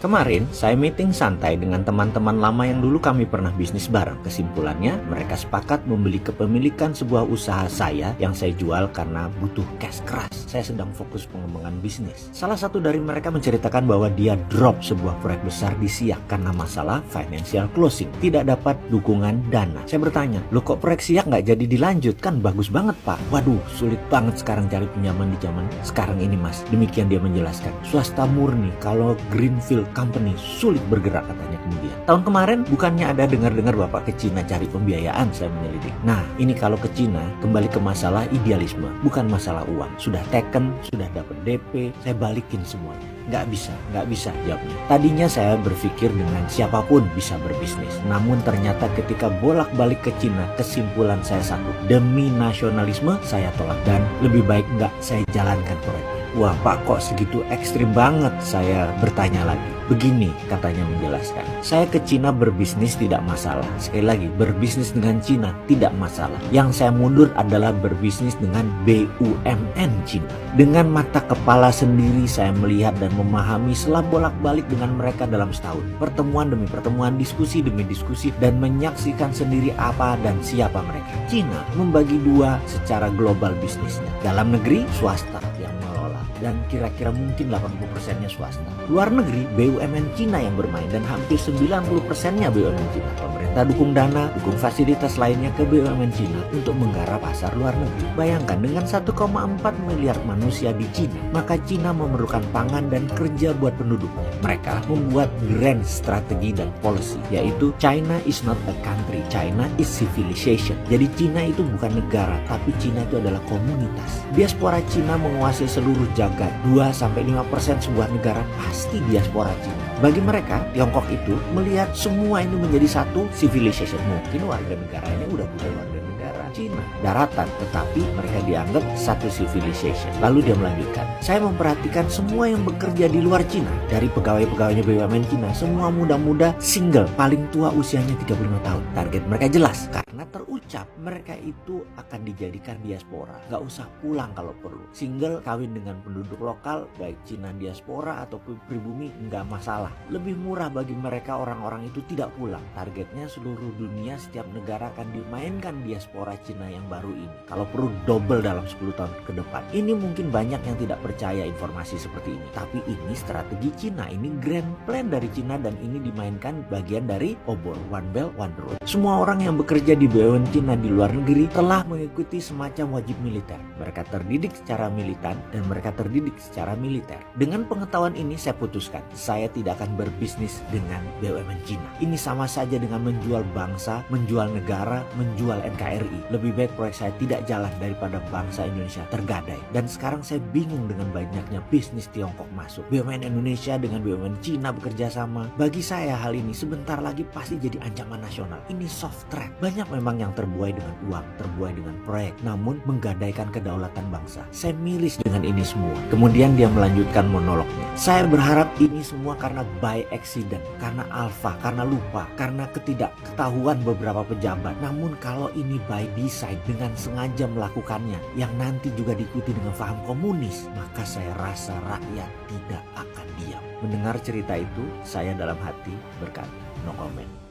Kemarin, saya meeting santai dengan teman-teman lama yang dulu kami pernah bisnis bareng. Kesimpulannya, mereka sepakat membeli kepemilikan sebuah usaha saya yang saya jual karena butuh cash keras. Saya sedang fokus pengembangan bisnis. Salah satu dari mereka menceritakan bahwa dia drop sebuah proyek besar di Siak karena masalah financial closing. Tidak dapat dukungan dana. Saya bertanya, loh kok proyek Siak nggak jadi dilanjut? Kan bagus banget Pak. Waduh, sulit banget sekarang cari pinjaman di zaman sekarang ini Mas. Demikian dia menjelaskan. Swasta murni, kalau greenfield company sulit bergerak katanya kemudian. Tahun kemarin bukannya ada dengar-dengar Bapak ke Cina cari pembiayaan, saya menyelidik. Nah, ini kalau ke Cina kembali ke masalah idealisme, bukan masalah uang. Sudah taken, sudah dapat DP, saya balikin semuanya. Nggak bisa jawabnya. Tadinya saya berpikir dengan siapapun bisa berbisnis. Namun ternyata ketika bolak-balik ke Cina, kesimpulan saya satu. Demi nasionalisme saya tolak dan lebih baik nggak saya jalankan proyeknya. Wah Pak, kok segitu ekstrim banget? Saya bertanya lagi. Begini katanya menjelaskan, saya ke Cina berbisnis tidak masalah. Sekali lagi, berbisnis dengan Cina tidak masalah. Yang saya mundur adalah berbisnis dengan BUMN Cina. Dengan mata kepala sendiri saya melihat dan memahami setelah bolak-balik dengan mereka dalam setahun. Pertemuan demi pertemuan, diskusi demi diskusi, dan menyaksikan sendiri apa dan siapa mereka. Cina membagi dua secara global bisnisnya. Dalam negeri, swasta yang mengelola. Dan kira-kira mungkin 80%-nya swasta. Luar negeri, BUMN Cina yang bermain dan hampir 90%-nya BUMN Cina. Pemerintah dukung dana, dukung fasilitas lainnya ke BUMN Cina untuk menggarap pasar luar negeri. Bayangkan dengan 1,4 miliar manusia di Cina, maka Cina memerlukan pangan dan kerja buat penduduknya. Mereka membuat grand strategi dan policy, yaitu China is not a country, China is civilization. Jadi Cina itu bukan negara, tapi Cina itu adalah komunitas. Diaspora Cina menguasai seluruh jagat. 2-5% sebuah negara pasti diaspora Cina. Bagi mereka, Tiongkok itu melihat semua ini menjadi satu civilization. Mungkin warga negaranya udah bukan warga negara Cina, daratan, tetapi mereka dianggap satu civilization. Lalu dia melanjutkan, saya memperhatikan semua yang bekerja di luar Cina, dari pegawai-pegawainya BUMN Cina, semua muda-muda single, paling tua usianya 35 tahun. Target mereka jelas, karena terucap mereka itu akan dijadikan diaspora. Gak usah pulang kalau perlu. Single, kawin dengan penduduk lokal, baik Cina diaspora atau pribumi, nggak masalah. Lebih murah bagi mereka orang-orang itu tidak pulang. Targetnya seluruh dunia, setiap negara akan dimainkan diaspora Cina yang baru ini. Kalau perlu double dalam 10 tahun ke depan. Ini mungkin banyak yang tidak percaya informasi seperti ini. Tapi ini strategi Cina, ini grand plan dari Cina dan ini dimainkan bagian dari obor One Belt One Road. Semua orang yang bekerja di BUMN Cina di luar negeri telah mengikuti semacam wajib militer. Mereka terdidik secara militan dan mereka terdidik secara militer. Dengan pengetahuan ini saya putuskan, saya tidak akan berbisnis dengan BUMN Cina. Ini sama saja dengan menjual bangsa, menjual negara, menjual NKRI. Lebih baik proyek saya tidak jalan daripada bangsa Indonesia tergadai. Dan sekarang saya bingung dengan banyaknya bisnis Tiongkok masuk. BUMN Indonesia dengan BUMN Cina bekerja sama. Bagi saya hal ini sebentar lagi pasti jadi ancaman nasional. Ini soft track. Banyak memang yang terbuai dengan uang, terbuai dengan proyek, namun menggadaikan kedaulatan bangsa. Saya miris dengan ini semua. Kemudian dia melanjutkan monolognya. Saya berharap ini semua karena by accident, karena alfa, karena lupa, karena ketidaktahuan beberapa pejabat. Namun kalau ini by design, dengan sengaja melakukannya, yang nanti juga diikuti dengan paham komunis, maka saya rasa rakyat tidak akan diam. Mendengar cerita itu, saya dalam hati berkata, no comment.